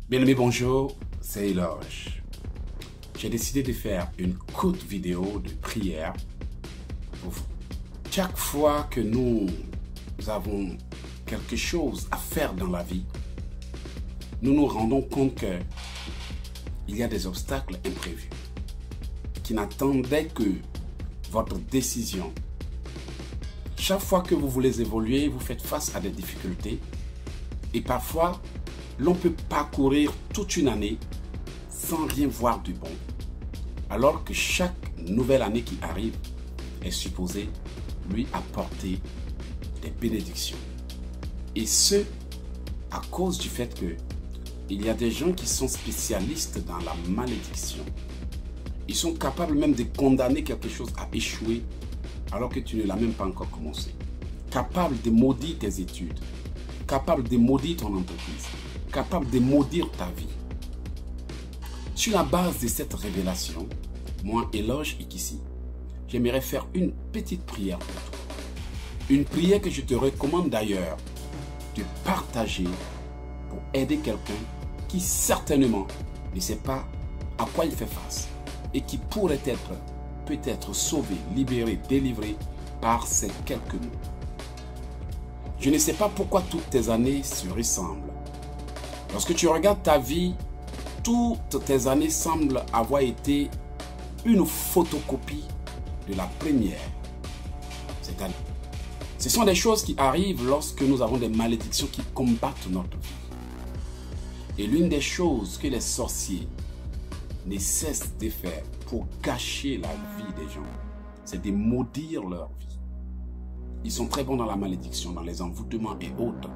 Bien-aimés, bonjour, c'est Eloge. J'ai décidé de faire une courte vidéo de prière pour vous. Chaque fois que nous avons quelque chose à faire dans la vie, nous nous rendons compte qu'il y a des obstacles imprévus qui n'attendaient que votre décision. Chaque fois que vous voulez évoluer, vous faites face à des difficultés et parfois, l'on peut parcourir toute une année sans rien voir du bon, alors que chaque nouvelle année qui arrive est supposée lui apporter des bénédictions. Et ce, à cause du fait que il y a des gens qui sont spécialistes dans la malédiction. Ils sont capables même de condamner quelque chose à échouer alors que tu ne l'as même pas encore commencé. Capables de maudire tes études, capables de maudire ton entreprise, capable de maudire ta vie. Sur la base de cette révélation, moi, Eloge Ikissi, j'aimerais faire une petite prière pour toi. Une prière que je te recommande d'ailleurs de partager pour aider quelqu'un qui certainement ne sait pas à quoi il fait face et qui pourrait être peut-être sauvé, libéré, délivré par ces quelques mots. Je ne sais pas pourquoi toutes tes années se ressemblent. Lorsque tu regardes ta vie, toutes tes années semblent avoir été une photocopie de la première. Cette année. Ce sont des choses qui arrivent lorsque nous avons des malédictions qui combattent notre vie. Et l'une des choses que les sorciers ne cessent de faire pour gâcher la vie des gens, c'est de maudire leur vie. Ils sont très bons dans la malédiction, dans les envoûtements et autres.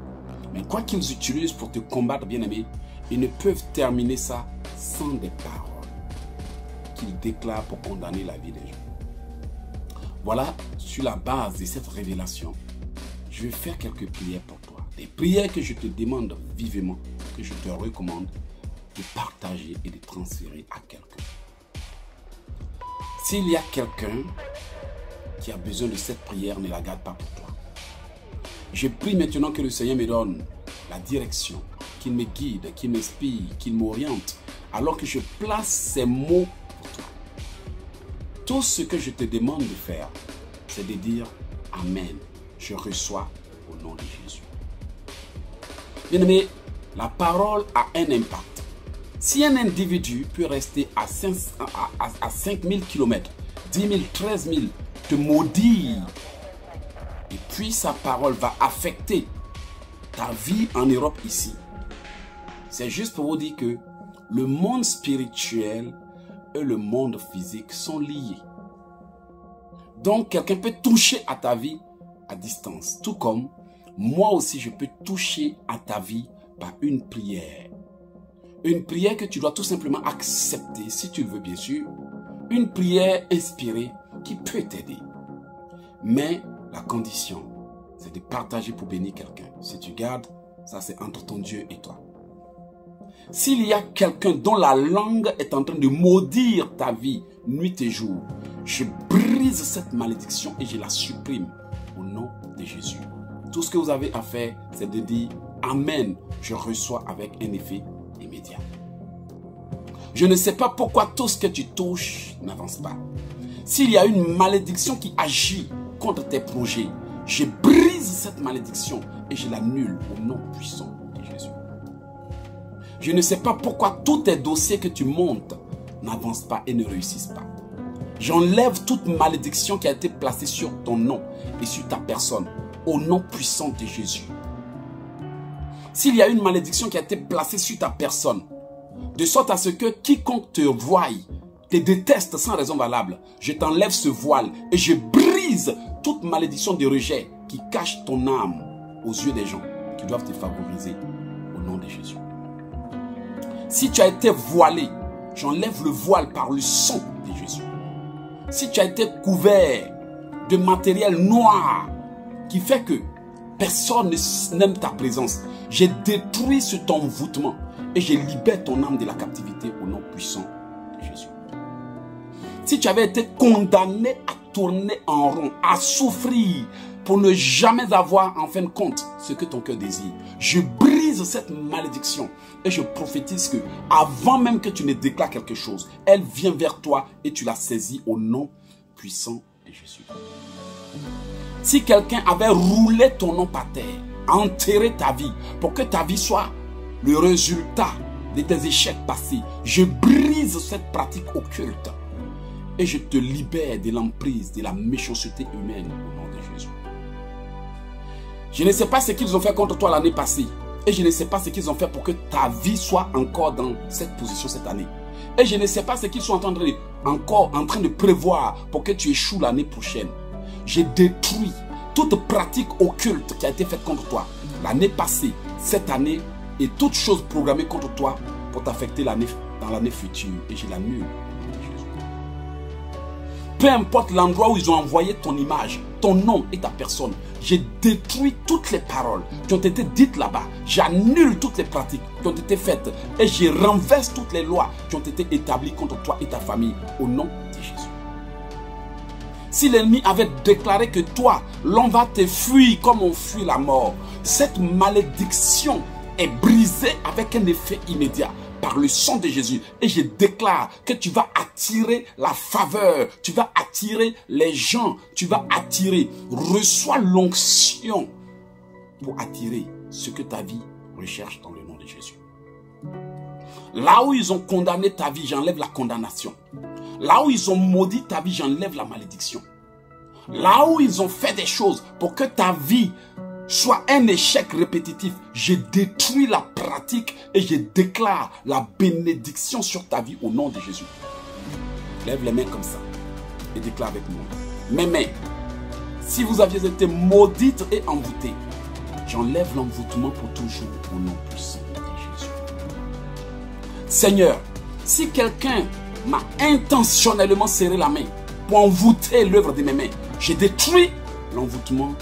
Mais quoi qu'ils utilisent pour te combattre, bien-aimé, ils ne peuvent terminer ça sans des paroles qu'ils déclarent pour condamner la vie des gens. Voilà, sur la base de cette révélation, je vais faire quelques prières pour toi. Des prières que je te demande vivement, que je te recommande de partager et de transférer à quelqu'un. S'il y a quelqu'un qui a besoin de cette prière, ne la garde pas pour toi. Je prie maintenant que le Seigneur me donne la direction, qu'il me guide, qu'il m'inspire, qu'il m'oriente, alors que je place ces mots pour toi. Tout ce que je te demande de faire, c'est de dire Amen. Je reçois au nom de Jésus. Bien-aimé, la parole a un impact. Si un individu peut rester à 5000 km, 10 000, 13 000, te maudire, et puis sa parole va affecter ta vie en Europe ici. C'est juste pour vous dire que le monde spirituel et le monde physique sont liés. Donc quelqu'un peut toucher à ta vie à distance. Tout comme moi aussi je peux toucher à ta vie par une prière. Une prière que tu dois tout simplement accepter si tu le veux bien sûr. Une prière inspirée qui peut t'aider. Mais la condition, c'est de partager pour bénir quelqu'un. Si tu gardes, ça c'est entre ton Dieu et toi. S'il y a quelqu'un dont la langue est en train de maudire ta vie, nuit et jour, je brise cette malédiction et je la supprime au nom de Jésus. Tout ce que vous avez à faire, c'est de dire Amen, je reçois avec un effet immédiat. Je ne sais pas pourquoi tout ce que tu touches n'avance pas. S'il y a une malédiction qui agit contre tes projets, je brise cette malédiction et je l'annule au nom puissant de Jésus. Je ne sais pas pourquoi tous tes dossiers que tu montes n'avancent pas et ne réussissent pas. J'enlève toute malédiction qui a été placée sur ton nom et sur ta personne au nom puissant de Jésus. S'il y a une malédiction qui a été placée sur ta personne, de sorte à ce que quiconque te voie, te déteste sans raison valable, je t'enlève ce voile et je brise toute malédiction de rejet qui cache ton âme aux yeux des gens qui doivent te favoriser au nom de Jésus. Si tu as été voilé, j'enlève le voile par le sang de Jésus. Si tu as été couvert de matériel noir qui fait que personne n'aime ta présence, je détruis cet envoûtement et je libère ton âme de la captivité au nom puissant de Jésus. Si tu avais été condamné à tourner en rond, à souffrir pour ne jamais avoir en fin de compte ce que ton cœur désire, je brise brise cette malédiction et je prophétise que avant même que tu ne déclares quelque chose, elle vient vers toi et tu la saisis au nom puissant de Jésus. Si quelqu'un avait roulé ton nom par terre, enterré ta vie pour que ta vie soit le résultat de tes échecs passés, je brise cette pratique occulte et je te libère de l'emprise de la méchanceté humaine au nom de Jésus. Je ne sais pas ce qu'ils ont fait contre toi l'année passée. Et je ne sais pas ce qu'ils ont fait pour que ta vie soit encore dans cette position cette année. Et je ne sais pas ce qu'ils sont encore en train de prévoir pour que tu échoues l'année prochaine. J'ai détruit toute pratique occulte qui a été faite contre toi l'année passée, cette année et toute chose programmée contre toi pour t'affecter dans l'année future. Et je l'annule. Peu importe l'endroit où ils ont envoyé ton image, ton nom et ta personne, j'ai détruit toutes les paroles qui ont été dites là-bas. J'annule toutes les pratiques qui ont été faites et je renverse toutes les lois qui ont été établies contre toi et ta famille au nom de Jésus. Si l'ennemi avait déclaré que toi, l'on va te fuir comme on fuit la mort, cette malédiction est brisée avec un effet immédiat par le sang de Jésus. Et je déclare que tu vas attirer la faveur, tu vas attirer les gens, tu vas attirer. Reçois l'onction pour attirer ce que ta vie recherche dans le nom de Jésus. Là où ils ont condamné ta vie, j'enlève la condamnation. Là où ils ont maudit ta vie, j'enlève la malédiction. Là où ils ont fait des choses pour que ta vie soit un échec répétitif, je détruis la pratique et je déclare la bénédiction sur ta vie au nom de Jésus. Lève les mains comme ça et déclare avec moi. Mes mains, si vous aviez été maudites et envoûtées, j'enlève l'envoûtement pour toujours au nom puissant de Jésus. Seigneur, si quelqu'un m'a intentionnellement serré la main pour envoûter l'œuvre de mes mains, je détruis l'envoûtement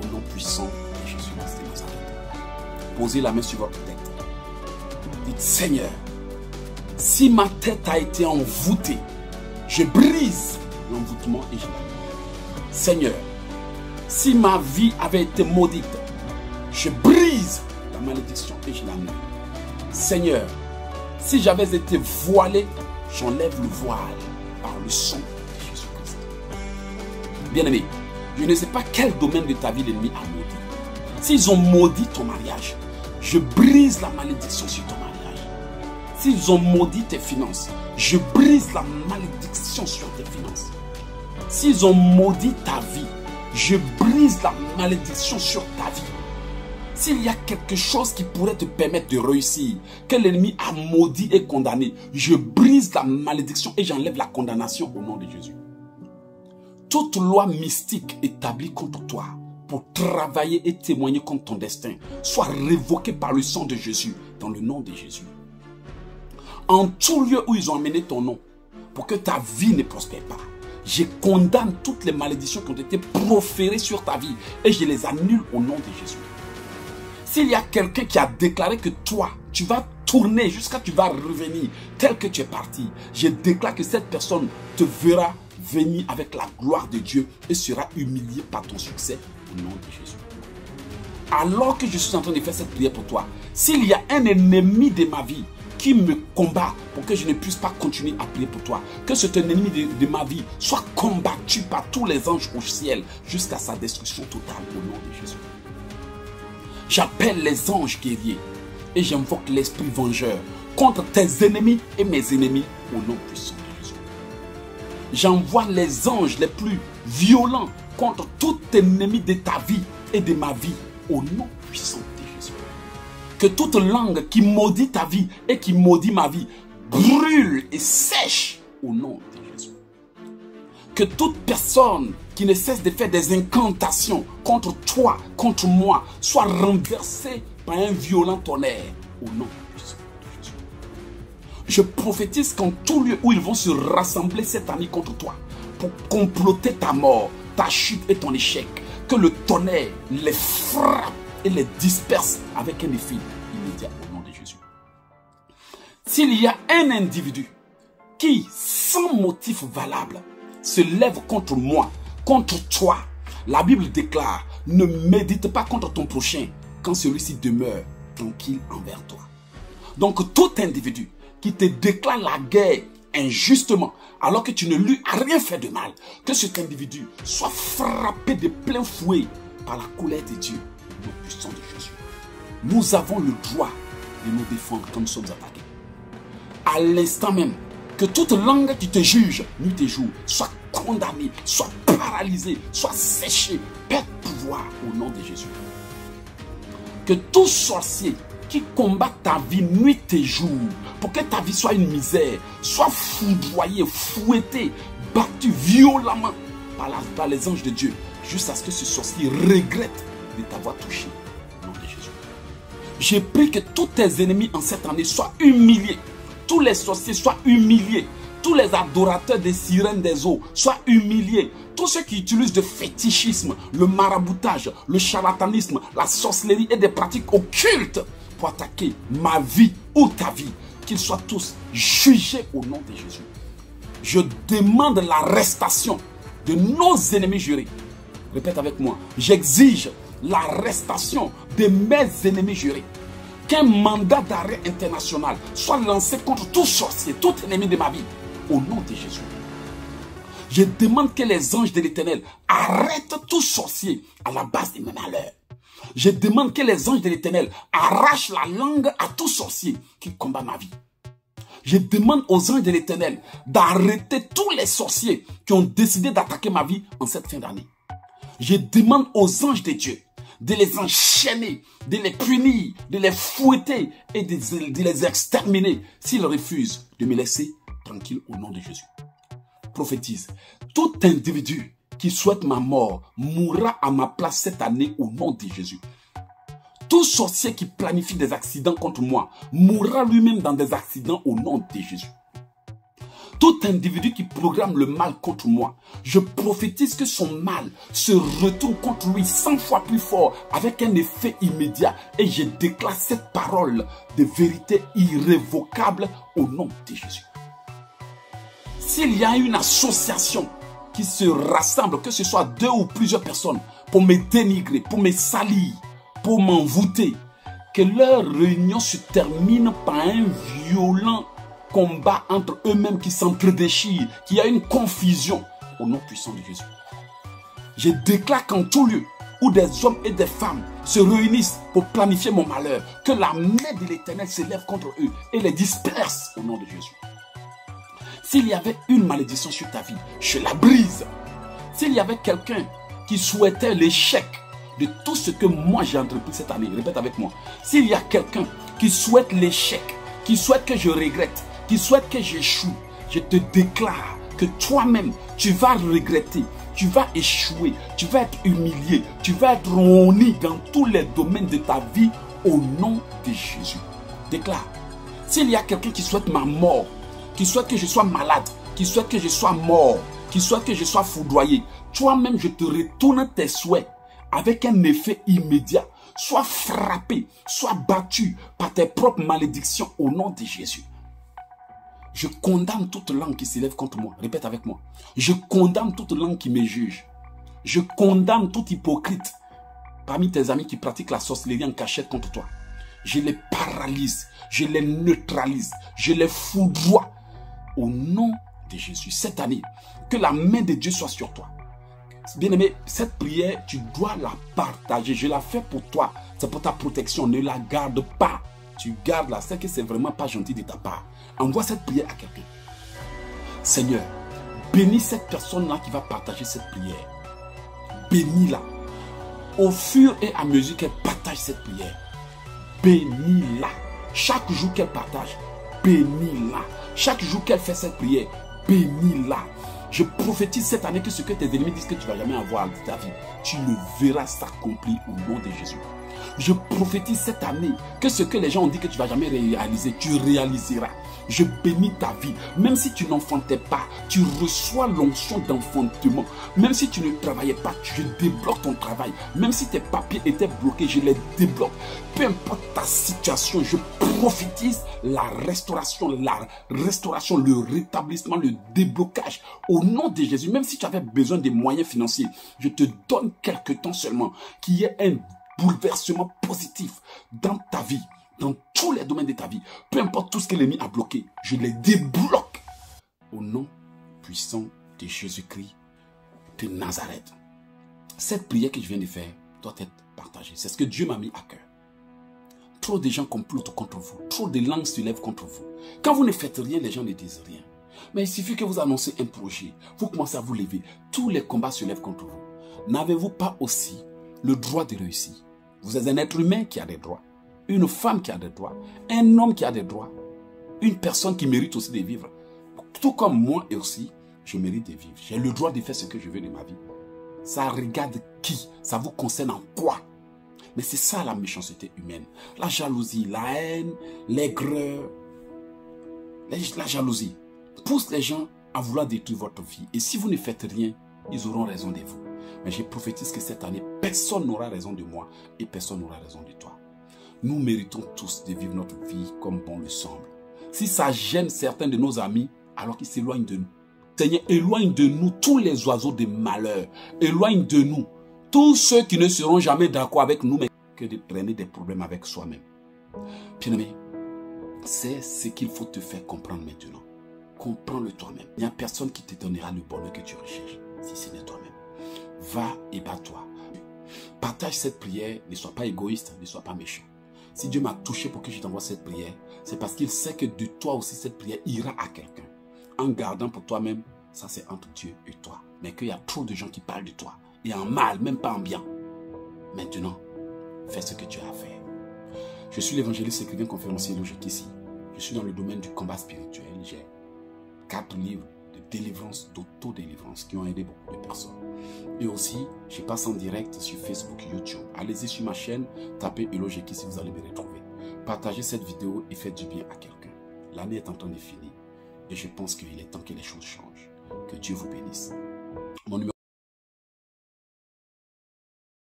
au nom puissant de Jésus de Nazareth. Posez la main sur votre tête. Dites, Seigneur, si ma tête a été envoûtée, je brise l'envoûtement et je l'annule. Seigneur, si ma vie avait été maudite, je brise la malédiction et je l'annule. Seigneur, si j'avais été voilé, j'enlève le voile par le sang de Jésus-Christ. Bien-aimé, je ne sais pas quel domaine de ta vie l'ennemi a maudit. S'ils ont maudit ton mariage, je brise la malédiction sur ton mariage. S'ils ont maudit tes finances, je brise la malédiction sur tes finances. S'ils ont maudit ta vie, je brise la malédiction sur ta vie. S'il y a quelque chose qui pourrait te permettre de réussir, que l'ennemi a maudit et condamné, je brise la malédiction et j'enlève la condamnation au nom de Jésus. Toute loi mystique établie contre toi pour travailler et témoigner contre ton destin soit révoquée par le sang de Jésus dans le nom de Jésus. En tout lieu où ils ont amené ton nom pour que ta vie ne prospère pas, je condamne toutes les malédictions qui ont été proférées sur ta vie et je les annule au nom de Jésus. S'il y a quelqu'un qui a déclaré que toi, tu vas tourner jusqu'à ce que tu vas revenir tel que tu es parti, je déclare que cette personne te verra venir avec la gloire de Dieu et sera humilié par ton succès au nom de Jésus. Alors que je suis en train de faire cette prière pour toi, s'il y a un ennemi de ma vie qui me combat pour que je ne puisse pas continuer à prier pour toi, que cet ennemi de ma vie soit combattu par tous les anges au ciel jusqu'à sa destruction totale au nom de Jésus. J'appelle les anges guerriers et j'invoque l'esprit vengeur contre tes ennemis et mes ennemis au nom puissant de Jésus. J'envoie les anges les plus violents contre tout ennemi de ta vie et de ma vie au nom puissant de Jésus. Que toute langue qui maudit ta vie et qui maudit ma vie brûle et sèche au nom de Jésus. Que toute personne qui ne cesse de faire des incantations contre toi, contre moi, soit renversée par un violent tonnerre au nom de Jésus. Je prophétise qu'en tout lieu où ils vont se rassembler cette année contre toi pour comploter ta mort, ta chute et ton échec, que le tonnerre les frappe et les disperse avec un effet immédiat au nom de Jésus. S'il y a un individu qui, sans motif valable, se lève contre moi, contre toi, la Bible déclare, ne médite pas contre ton prochain quand celui-ci demeure tranquille envers toi. Donc tout individu qui te déclare la guerre injustement, alors que tu ne lui as rien fait de mal, que cet individu soit frappé de plein fouet par la colère de Dieu, au puissant de Jésus. Nous avons le droit de nous défendre quand nous sommes attaqués. À l'instant même, que toute langue qui te juge, nuit et jour, soit condamnée, soit paralysée, soit séchée, perde pouvoir au nom de Jésus. Que tout sorcier qui combat ta vie nuit et jour, pour que ta vie soit une misère, soit foudroyé, fouetté, battu violemment par les anges de Dieu, jusqu'à ce que ce sorcier regrette de t'avoir touché au nom de Jésus. J'ai pris que tous tes ennemis en cette année soient humiliés, tous les sorciers soient humiliés, tous les adorateurs des sirènes des eaux soient humiliés, tous ceux qui utilisent le fétichisme, le maraboutage, le charlatanisme, la sorcellerie et des pratiques occultes pour attaquer ma vie ou ta vie, qu'ils soient tous jugés au nom de Jésus. Je demande l'arrestation de nos ennemis jurés. Répète avec moi. J'exige l'arrestation de mes ennemis jurés. Qu'un mandat d'arrêt international soit lancé contre tout sorcier, tout ennemi de ma vie, au nom de Jésus. Je demande que les anges de l'Éternel arrêtent tout sorcier à la base de mes malheurs. Je demande que les anges de l'Éternel arrachent la langue à tout sorcier qui combat ma vie. Je demande aux anges de l'Éternel d'arrêter tous les sorciers qui ont décidé d'attaquer ma vie en cette fin d'année. Je demande aux anges de Dieu de les enchaîner, de les punir, de les fouetter et de les exterminer s'ils refusent de me laisser tranquille au nom de Jésus. Prophétise, tout individu qui souhaite ma mort mourra à ma place cette année au nom de Jésus. Tout sorcier qui planifie des accidents contre moi mourra lui-même dans des accidents au nom de Jésus. Tout individu qui programme le mal contre moi, je prophétise que son mal se retourne contre lui 100 fois plus fort avec un effet immédiat et je déclare cette parole de vérité irrévocable au nom de Jésus. S'il y a une association qui se rassemble, que ce soit 2 ou plusieurs personnes, pour me dénigrer, pour me salir, pour m'envoûter, que leur réunion se termine par un violent combat entre eux-mêmes qui s'entredéchirent, qu'il y a une confusion au nom puissant de Jésus. Je déclare qu'en tout lieu où des hommes et des femmes se réunissent pour planifier mon malheur, que la main de l'Éternel s'élève contre eux et les disperse au nom de Jésus. S'il y avait une malédiction sur ta vie, je la brise. S'il y avait quelqu'un qui souhaitait l'échec de tout ce que moi j'ai entrepris cette année, répète avec moi. S'il y a quelqu'un qui souhaite l'échec, qui souhaite que je regrette, qui souhaite que j'échoue, je te déclare que toi-même, tu vas regretter, tu vas échouer, tu vas être humilié, tu vas être honni dans tous les domaines de ta vie au nom de Jésus. Déclare. S'il y a quelqu'un qui souhaite ma mort, qui souhaite que je sois malade, qui souhaite que je sois mort, qui souhaite que je sois foudroyé, toi-même je te retourne tes souhaits avec un effet immédiat. Sois frappé, sois battu par tes propres malédictions au nom de Jésus. Je condamne toute langue qui s'élève contre moi. Répète avec moi. Je condamne toute langue qui me juge. Je condamne tout hypocrite parmi tes amis qui pratiquent la sorcellerie en cachette contre toi. Je les paralyse, je les neutralise, je les foudroie au nom de Jésus. Cette année, que la main de Dieu soit sur toi. Bien-aimé, cette prière, tu dois la partager. Je la fais pour toi. C'est pour ta protection. Ne la garde pas. Tu gardes la. C'est que c'est vraiment pas gentil de ta part. Envoie cette prière à quelqu'un. Seigneur, bénis cette personne-là qui va partager cette prière. Bénis-la. Au fur et à mesure qu'elle partage cette prière, bénis-la. Chaque jour qu'elle partage, bénis-la. Chaque jour qu'elle fait cette prière, bénis-la. Je prophétise cette année que ce que tes ennemis disent que tu ne vas jamais avoir dans ta vie, tu le verras s'accomplir au nom de Jésus. Je prophétise cette année que ce que les gens ont dit que tu ne vas jamais réaliser, tu réaliseras. Je bénis ta vie. Même si tu n'enfantais pas, tu reçois l'onction d'enfantement. Même si tu ne travaillais pas, je débloque ton travail. Même si tes papiers étaient bloqués, je les débloque. Peu importe ta situation, je prophétise la restauration, le rétablissement, le déblocage. Au nom de Jésus, même si tu avais besoin des moyens financiers, je te donne quelques temps seulement, qu'il y ait un bouleversement positif dans ta vie, dans tous les domaines de ta vie. Peu importe tout ce que l'ennemi a bloqué, je les débloque au nom puissant de Jésus-Christ de Nazareth. Cette prière que je viens de faire doit être partagée. C'est ce que Dieu m'a mis à cœur. Trop de gens complotent contre vous. Trop de langues se lèvent contre vous. Quand vous ne faites rien, les gens ne disent rien. Mais il suffit que vous annoncez un projet. Vous commencez à vous lever. Tous les combats se lèvent contre vous. N'avez-vous pas aussi le droit de réussir? Vous êtes un être humain qui a des droits. Une femme qui a des droits. Un homme qui a des droits. Une personne qui mérite aussi de vivre. Tout comme moi aussi, je mérite de vivre. J'ai le droit de faire ce que je veux de ma vie. Ça regarde qui? Ça vous concerne en quoi? Mais c'est ça la méchanceté humaine. La jalousie, la haine, l'aigreur, la jalousie pousse les gens à vouloir détruire votre vie. Et si vous ne faites rien, ils auront raison de vous. Mais je prophétise que cette année, personne n'aura raison de moi et personne n'aura raison de toi. Nous méritons tous de vivre notre vie comme bon le semble. Si ça gêne certains de nos amis, alors qu'ils s'éloignent de nous. Seigneur, éloigne de nous tous les oiseaux de malheur. Éloigne de nous tous ceux qui ne seront jamais d'accord avec nous, mais que de traîner des problèmes avec soi-même. Bien-aimé, c'est ce qu'il faut te faire comprendre maintenant. Comprends-le toi-même. Il n'y a personne qui te donnera le bonheur que tu recherches, si ce n'est toi-même. Va et bats-toi. Partage cette prière, ne sois pas égoïste, ne sois pas méchant. Si Dieu m'a touché pour que je t'envoie cette prière, c'est parce qu'il sait que de toi aussi cette prière ira à quelqu'un. En gardant pour toi-même, ça c'est entre Dieu et toi. Mais qu'il y a trop de gens qui parlent de toi. Et en mal, même pas en bien. Maintenant, fais ce que tu as à faire. Je suis l'évangéliste écrivain conférencier Logique ici. Je suis dans le domaine du combat spirituel. J'ai 4 livres de délivrance, d'autodélivrance qui ont aidé beaucoup de personnes. Et aussi, je passe en direct sur Facebook, YouTube. Allez-y sur ma chaîne, tapez Logique ici, vous allez me retrouver. Partagez cette vidéo et faites du bien à quelqu'un. L'année est en train de finir. Et je pense qu'il est temps que les choses changent. Que Dieu vous bénisse.